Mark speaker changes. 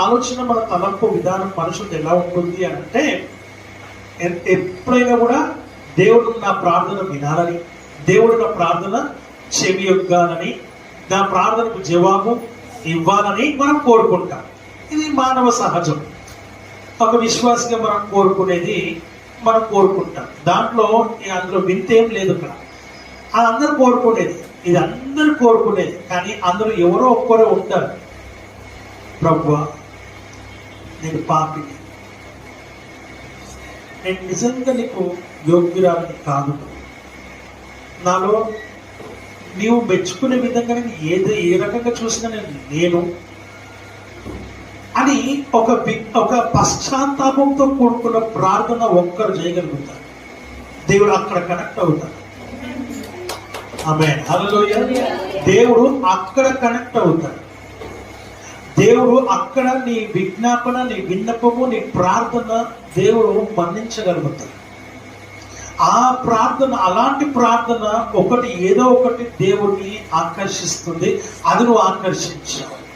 Speaker 1: ఆలోచన, మన తలంపు విధానం మనుషులకి ఎలా ఉంటుంది అంటే, ఎప్పుడైనా కూడా దేవుడు నా ప్రార్థన వినాలని, దేవుడు నా ప్రార్థన చెవియొగ్గాలని, నా ప్రార్థనకు జవాబు ఇవ్వాలని మనం కోరుకుంటాం. ఇది మానవ సహజం. ఒక విశ్వాసగా మనం కోరుకునేది మనం కోరుకుంటాం. అందులో వింతేం లేదు. అక్కడ అందరూ కోరుకునేది, ఇది అందరూ కోరుకునేది. కానీ అందులో ఎవరో ఒక్కరో ఉంటారు, ప్రభువా నేను పాపిని, నేను నిజంగా నీకు యోగ్యురాలని కాదు, నాలో నీవు మెచ్చుకునే విధంగా నేను ఏ రకంగా చూసినా నేను అని ఒక పశ్చాత్తాపంతో కూడుకున్న ప్రార్థన ఒక్కరు చేయగలుగుతారు. దేవుడు అక్కడ కనెక్ట్ అవుతారు. ఆమేన్, హల్లెలూయా. దేవుడు అక్కడ కనెక్ట్ అవుతాడు. దేవుడు అక్కడ నీ విజ్ఞాపన, నీ విన్నపము, నీ ప్రార్థన దేవుడు మన్నించగలుగుతాడు. ఆ ప్రార్థన, అలాంటి ప్రార్థన ఏదో ఒకటి దేవుడిని ఆకర్షిస్తుంది. అది నువ్వు ఆకర్షించావు.